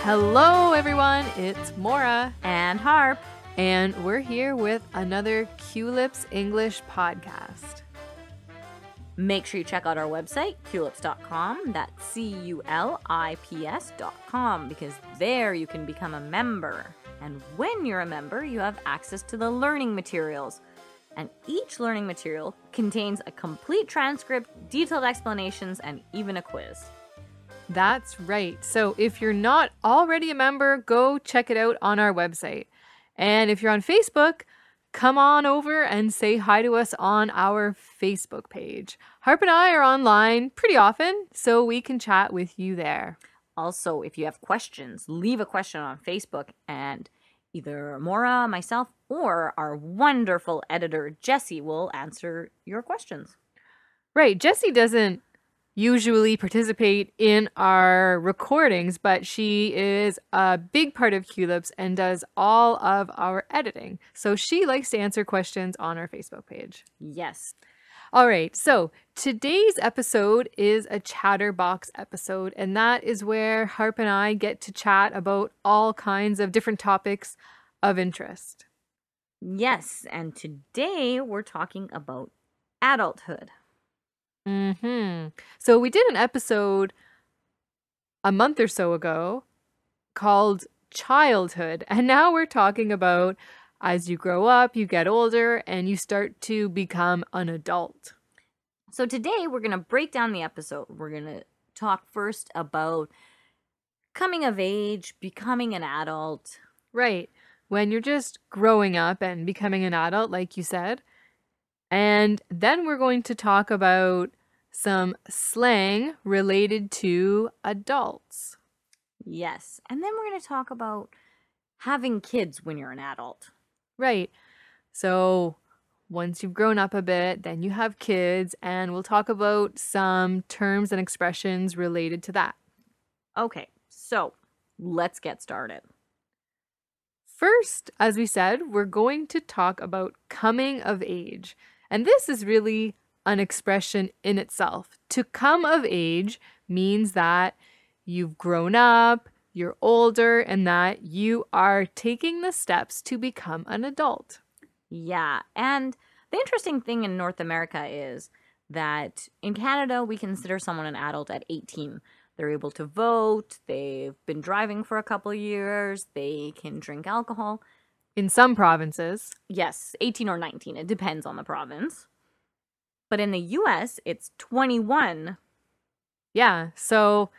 Hello, everyone. It's Maura. And Harp. And we're here with another Culips English podcast. Make sure you check out our website, culips.com. That's CULIPS.com, because there you can become a member. And when you're a member, you have access to the learning materials. And each learning material contains a complete transcript, detailed explanations, and even a quiz. That's right. So if you're not already a member, go check it out on our website. And if you're on Facebook, come on over and say hi to us on our Facebook page. Harp and I are online pretty often, so we can chat with you there. Also, if you have questions, leave a question on Facebook, and either Maura, myself, or our wonderful editor, Jessie, will answer your questions. Right. Jessie doesn't usually participate in our recordings, but she is a big part of Culips and does all of our editing. So she likes to answer questions on our Facebook page. Yes. All right, so today's episode is a Chatterbox episode, and that is where Harp and I get to chat about all kinds of different topics of interest. Yes, and today we're talking about adulthood. So we did an episode a month or so ago called Childhood, and now we're talking about as you grow up, you get older, and you start to become an adult. So today we're going to break down the episode. We're going to talk first about coming of age, becoming an adult. Right, when you're just growing up and becoming an adult, like you said. And then we're going to talk about some slang related to adults. Yes. And then we're going to talk about having kids when you're an adult. Right. So once you've grown up a bit, then you have kids, and we'll talk about some terms and expressions related to that. Okay, so let's get started. First, as we said, we're going to talk about coming of age. And this is really an expression in itself. To come of age means that you've grown up, you're older, and that you are taking the steps to become an adult. Yeah, and the interesting thing in North America is that in Canada, we consider someone an adult at 18. They're able to vote, they've been driving for a couple of years, they can drink alcohol. In some provinces. Yes, 18 or 19. It depends on the province. But in the US, it's 21. Yeah, so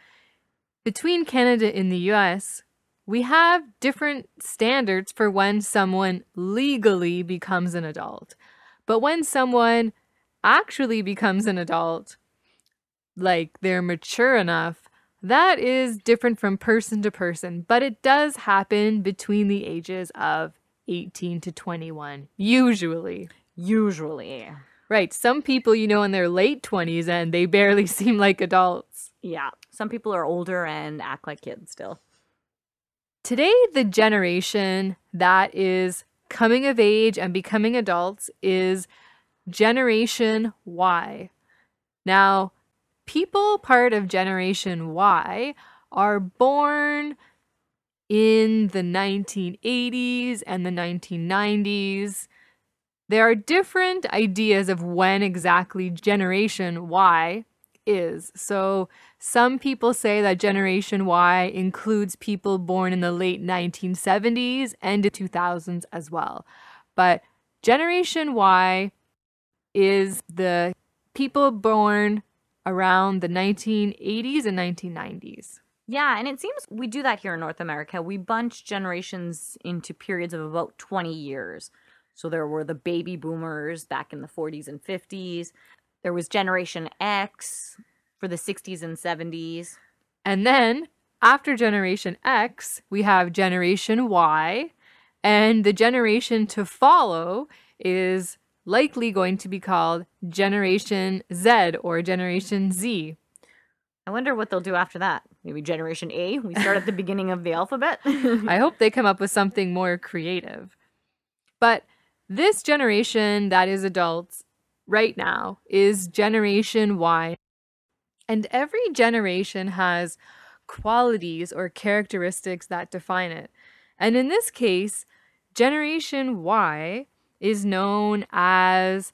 between Canada and the US, we have different standards for when someone legally becomes an adult. But when someone actually becomes an adult, like they're mature enough, that is different from person to person. But it does happen between the ages of 18 to 21, usually. Usually. Right. Some people, in their late 20s and they barely seem like adults. Yeah. Some people are older and act like kids still. Today, the generation that is coming of age and becoming adults is Generation Y. Now, people part of Generation Y are born in the 1980s and the 1990s. There are different ideas of when exactly Generation Y is. So some people say that Generation Y includes people born in the late 1970s and the 2000s as well. But Generation Y is the people born around the 1980s and 1990s. Yeah, and it seems we do that here in North America. We bunch generations into periods of about 20 years. So there were the baby boomers back in the 40s and 50s. There was Generation X for the 60s and 70s. And then after Generation X, we have Generation Y. And the generation to follow is likely going to be called Generation Z or Generation Z. I wonder what they'll do after that. Maybe Generation A? We start at the beginning of the alphabet? I hope they come up with something more creative. But this generation that is adults right now is Generation Y. And every generation has qualities or characteristics that define it. And in this case, Generation Y is known as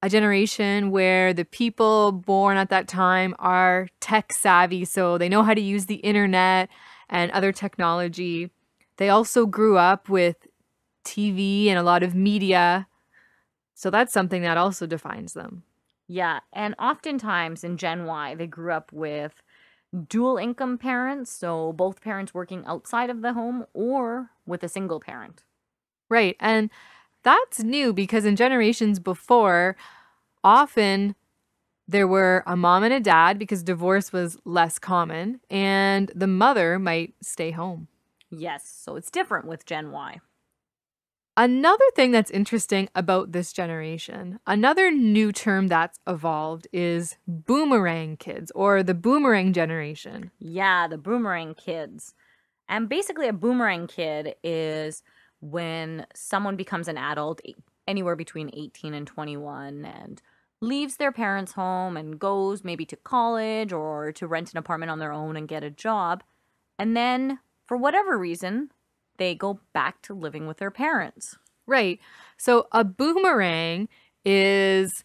a generation where the people born at that time are tech savvy, so they know how to use the internet and other technology. They also grew up with TV and a lot of media, so that's something that also defines them. Yeah, and oftentimes in Gen Y, they grew up with dual income parents, so both parents working outside of the home or with a single parent. Right, and that's new because in generations before, often there were a mom and a dad because divorce was less common, and the mother might stay home. Yes, so it's different with Gen Y. Another thing that's interesting about this generation, another new term that's evolved is boomerang kids or the boomerang generation. Yeah, the boomerang kids. And basically, a boomerang kid is when someone becomes an adult anywhere between 18 and 21 and leaves their parents' home and goes maybe to college or to rent an apartment on their own and get a job. And then, for whatever reason, they go back to living with their parents. Right. So a boomerang is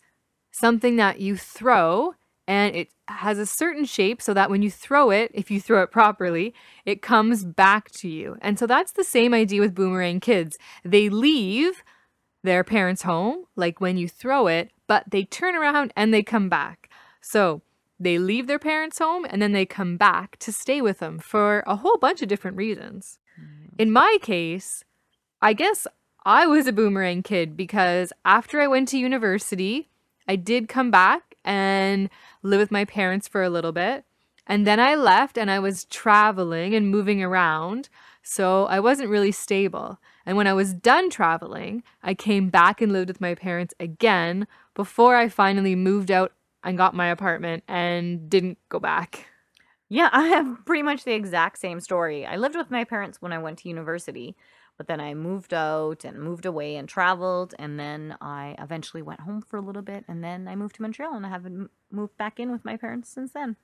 something that you throw and it has a certain shape so that when you throw it, if you throw it properly, it comes back to you. And so that's the same idea with boomerang kids. They leave their parents' home, like when you throw it, but they turn around and they come back. So they leave their parents' home and then they come back to stay with them for a whole bunch of different reasons. In my case, I guess I was a boomerang kid because after I went to university, I did come back and live with my parents for a little bit. And then I left and I was traveling and moving around. So I wasn't really stable. And when I was done traveling, I came back and lived with my parents again before I finally moved out and got my apartment and didn't go back. Yeah, I have pretty much the exact same story. I lived with my parents when I went to university, but then I moved out and moved away and traveled, and then I eventually went home for a little bit, and then I moved to Montreal, and I haven't moved back in with my parents since then.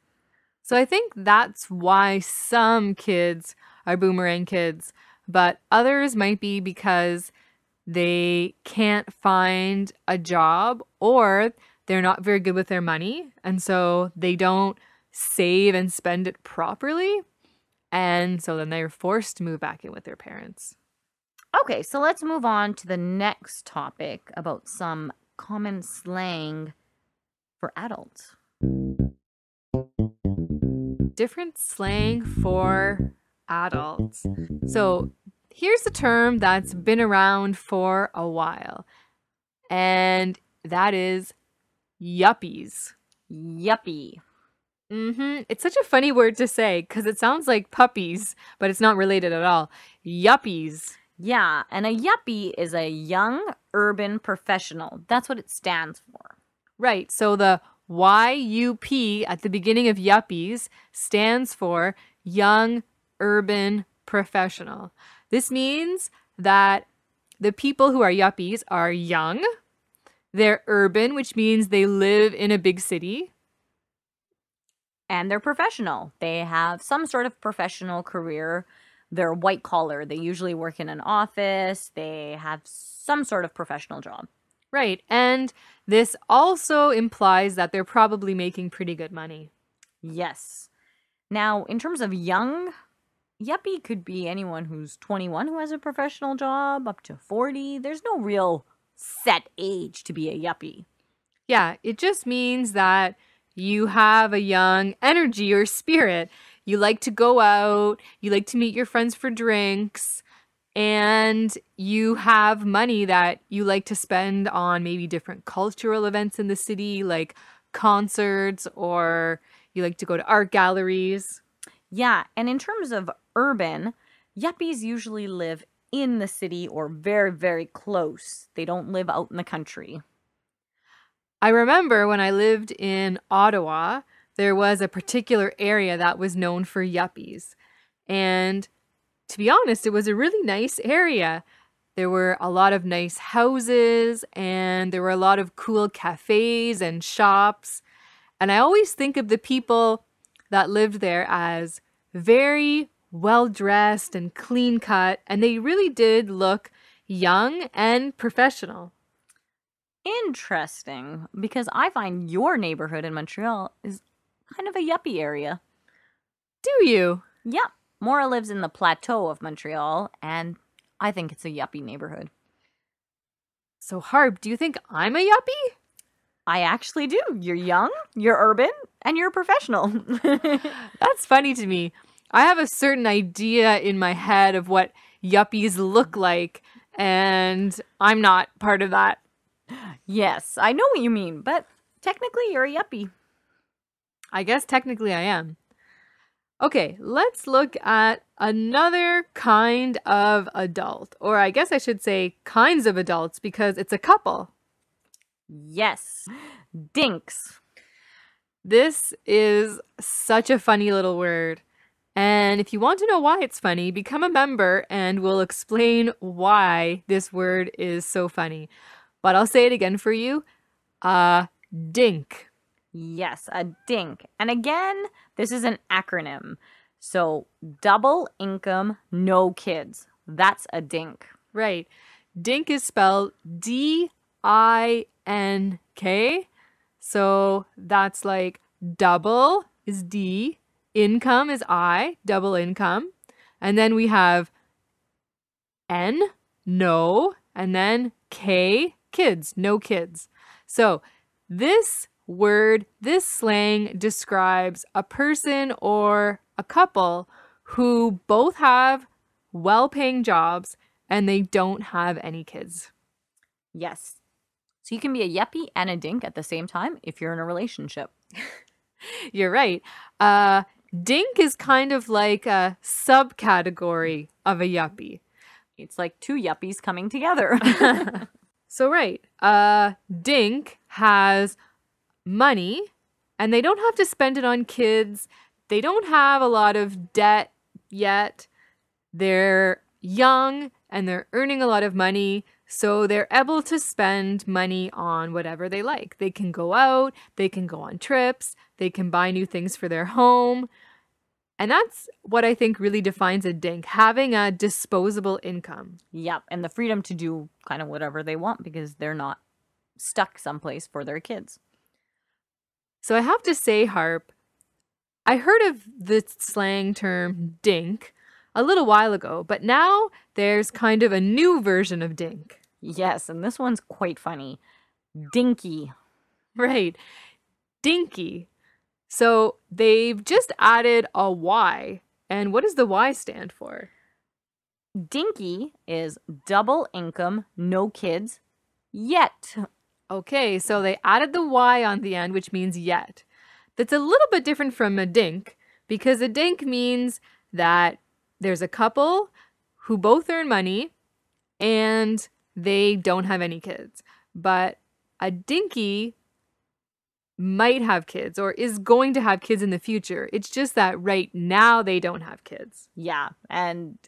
So I think that's why some kids are boomerang kids, but others might be because they can't find a job or they're not very good with their money. And so they don't save and spend it properly. And so then they're forced to move back in with their parents. Okay, so let's move on to the next topic about some common slang for adults. Different slang for adults. So here's a term that's been around for a while, and that is yuppies. Yuppie. It's such a funny word to say because it sounds like puppies, but it's not related at all. Yuppies. Yeah, and a yuppie is a young urban professional. That's what it stands for. Right. So the YUP at the beginning of yuppies stands for young urban professional. This means that the people who are yuppies are young, they're urban, which means they live in a big city. And they're professional. They have some sort of professional career. They're white collar. They usually work in an office. They have some sort of professional job. Right. And this also implies that they're probably making pretty good money. Yes. Now, in terms of young, yuppie could be anyone who's 21 who has a professional job, up to 40. There's no real set age to be a yuppie. Yeah, it just means that you have a young energy or spirit. You like to go out, you like to meet your friends for drinks, and you have money that you like to spend on maybe different cultural events in the city, like concerts, or you like to go to art galleries. Yeah, and in terms of urban, yuppies usually live in the city or very, very close. They don't live out in the country. I remember when I lived in Ottawa, there was a particular area that was known for yuppies. And to be honest, it was a really nice area. There were a lot of nice houses and there were a lot of cool cafes and shops. And I always think of the people that lived there as very well dressed and clean cut, and they really did look young and professional. Interesting, because I find your neighborhood in Montreal is kind of a yuppie area. Do you? Yep, Maura lives in the plateau of Montreal, and I think it's a yuppie neighborhood. So, Harp, do you think I'm a yuppie? I actually do. You're young, you're urban, and you're a professional. That's funny to me. I have a certain idea in my head of what yuppies look like, and I'm not part of that. Yes, I know what you mean, but technically you're a yuppie. I guess technically I am. Okay, let's look at another kind of adult, or I guess I should say kinds of adults because it's a couple. Yes, dinks. This is such a funny little word. And if you want to know why it's funny, become a member and we'll explain why this word is so funny. But I'll say it again for you. Dink. Yes, a dink. And again, this is an acronym. So, double income, no kids. That's a dink. Right. Dink is spelled D-I-N-K. So that's like double is D, income is I, double income. And then we have N, no, and then K, kids, no kids. So this word, this slang describes a person or a couple who both have well-paying jobs and they don't have any kids. Yes. So you can be a yuppie and a dink at the same time if you're in a relationship. You're right. Dink is kind of like a subcategory of a yuppie. It's like two yuppies coming together. So right, dink has money and they don't have to spend it on kids. They don't have a lot of debt yet. They're young and they're earning a lot of money, so they're able to spend money on whatever they like. They can go out, they can go on trips, they can buy new things for their home. And that's what I think really defines a dink, having a disposable income. Yep, and the freedom to do kind of whatever they want because they're not stuck someplace for their kids. So I have to say, Harp, I heard of the slang term dink a little while ago, but now there's kind of a new version of dink. Yes, and this one's quite funny. Dinky. Right. Dinky. So they've just added a Y. And what does the Y stand for? Dinky is double income, no kids, yet. Okay, so they added the Y on the end, which means yet. That's a little bit different from a dink because a dink means that there's a couple who both earn money and they don't have any kids. But a dinky might have kids or is going to have kids in the future. It's just that right now they don't have kids. Yeah, and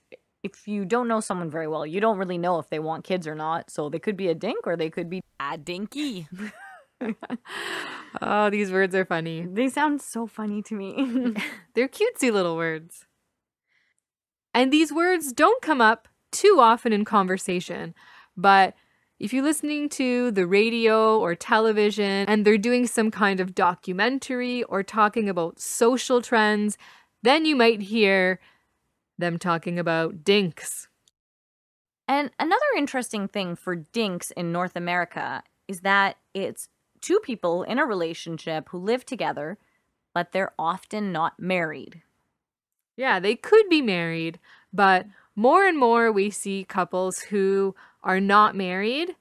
if you don't know someone very well, you don't really know if they want kids or not. So they could be a dink or they could be a dinky. Oh, these words are funny. They sound so funny to me. They're cutesy little words. And these words don't come up too often in conversation, but if you're listening to the radio or television and they're doing some kind of documentary or talking about social trends, then you might hear them talking about dinks. And another interesting thing for dinks in North America is that it's two people in a relationship who live together, but they're often not married. Yeah, they could be married, but more and more we see couples who are not married,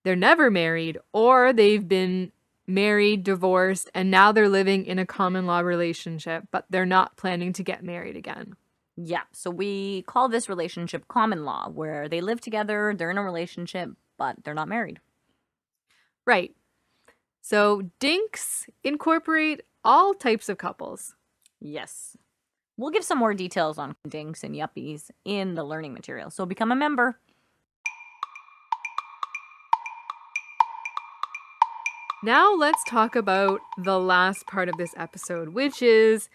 they're never married, or they've been married, divorced, and now they're living in a common law relationship, but they're not planning to get married again. Yeah, so we call this relationship common law, where they live together, they're in a relationship, but they're not married. Right. So dinks incorporate all types of couples. Yes. We'll give some more details on dinks and yuppies in the learning material, so become a member. Now let's talk about the last part of this episode, which is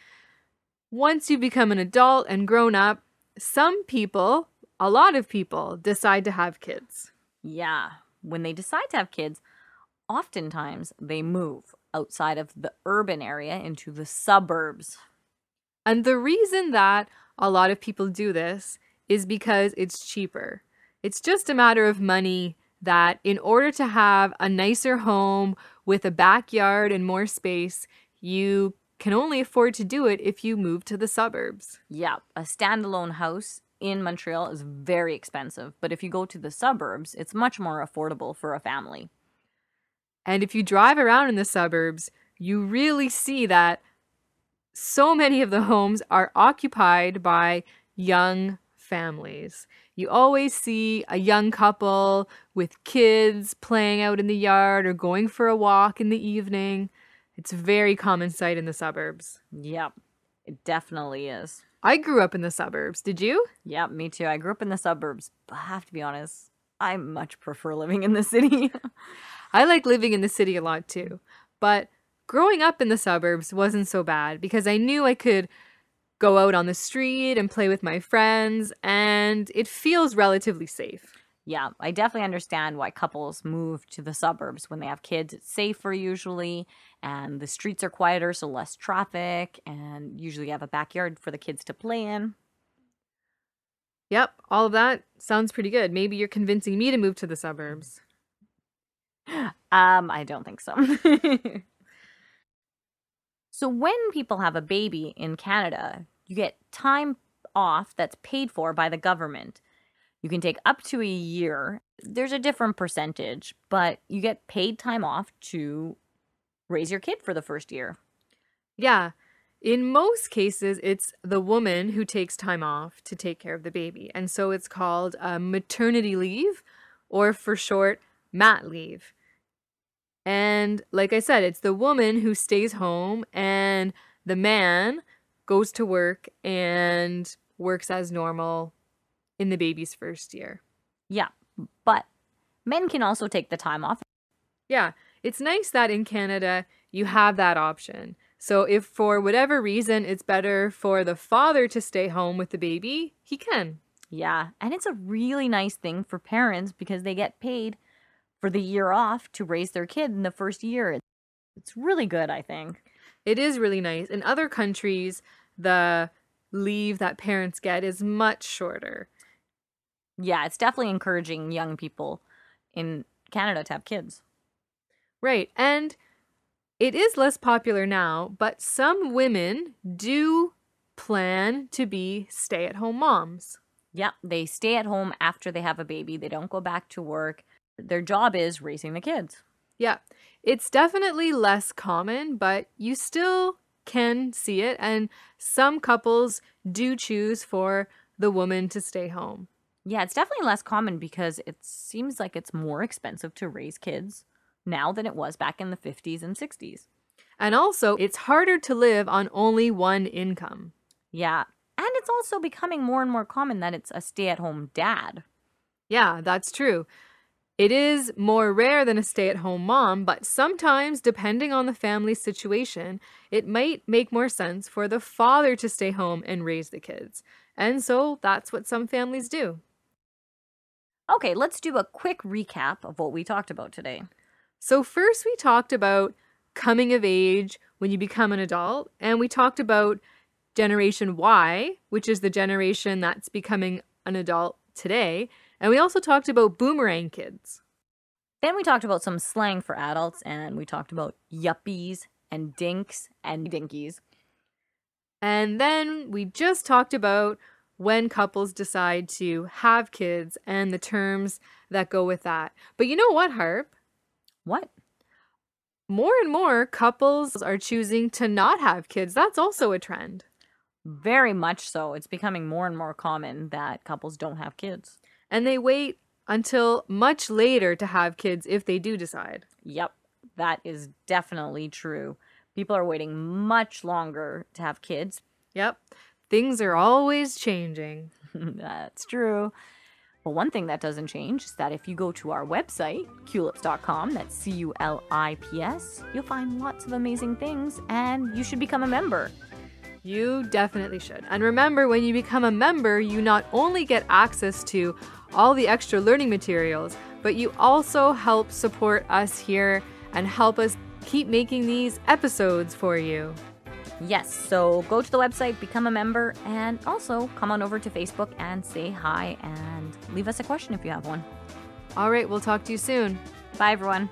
Once you become an adult and grown up, some people, a lot of people, decide to have kids. Yeah, when they decide to have kids, oftentimes they move outside of the urban area into the suburbs. And the reason that a lot of people do this is because it's cheaper. It's just a matter of money that in order to have a nicer home with a backyard and more space, you can only afford to do it if you move to the suburbs. Yeah, a standalone house in Montreal is very expensive, but if you go to the suburbs, it's much more affordable for a family. And if you drive around in the suburbs, you really see that so many of the homes are occupied by young families. You always see a young couple with kids playing out in the yard or going for a walk in the evening. It's a very common sight in the suburbs. Yep, it definitely is. I grew up in the suburbs. Did you? Yep, me too. I grew up in the suburbs, but I have to be honest, I much prefer living in the city. I like living in the city a lot too. But growing up in the suburbs wasn't so bad because I knew I could go out on the street and play with my friends, and it feels relatively safe. Yeah, I definitely understand why couples move to the suburbs when they have kids. It's safer usually, and the streets are quieter, so less traffic, and usually you have a backyard for the kids to play in. Yep, all of that sounds pretty good. Maybe you're convincing me to move to the suburbs. I don't think so. So when people have a baby in Canada, you get time off that's paid for by the government. You can take up to a year. There's a different percentage, but you get paid time off to raise your kid for the first year. Yeah, in most cases, it's the woman who takes time off to take care of the baby. And so it's called maternity leave, or for short, mat leave. And like I said, it's the woman who stays home and the man goes to work and works as normal in the baby's first year. Yeah, but men can also take the time off. Yeah, it's nice that in Canada you have that option. So if for whatever reason it's better for the father to stay home with the baby, he can. Yeah, and it's a really nice thing for parents because they get paid for the year off to raise their kid in the first year. It's really good, I think. It is really nice. In other countries, the leave that parents get is much shorter. Yeah, it's definitely encouraging young people in Canada to have kids. Right. And it is less popular now, but some women do plan to be stay-at-home moms. Yeah, they stay at home after they have a baby. They don't go back to work. Their job is raising the kids. Yeah, it's definitely less common, but you still can see it. And some couples do choose for the woman to stay home. Yeah, it's definitely less common because it seems like it's more expensive to raise kids now than it was back in the 50s and 60s. And also, it's harder to live on only one income. Yeah, and it's also becoming more and more common that it's a stay-at-home dad. Yeah, that's true. It is more rare than a stay-at-home mom, but sometimes, depending on the family situation, it might make more sense for the father to stay home and raise the kids. And so that's what some families do. Okay, let's do a quick recap of what we talked about today. So first we talked about coming of age when you become an adult, and we talked about Generation Y, which is the generation that's becoming an adult today. And we also talked about boomerang kids. Then we talked about some slang for adults, and we talked about yuppies and dinks and dinkies. And then we just talked about when couples decide to have kids and the terms that go with that. But you know what, Harp? What? More and more couples are choosing to not have kids. That's also a trend. Very much so. It's becoming more and more common that couples don't have kids. And they wait until much later to have kids if they do decide. Yep, that is definitely true. People are waiting much longer to have kids. Yep, things are always changing. That's true. But one thing that doesn't change is that if you go to our website, culips.com, that's CULIPS, you'll find lots of amazing things and you should become a member. You definitely should. And remember, when you become a member, you not only get access to all the extra learning materials, but you also help support us here and help us keep making these episodes for you. Yes, so go to the website, become a member, and also come on over to Facebook and say hi and leave us a question if you have one. All right, we'll talk to you soon. Bye, everyone.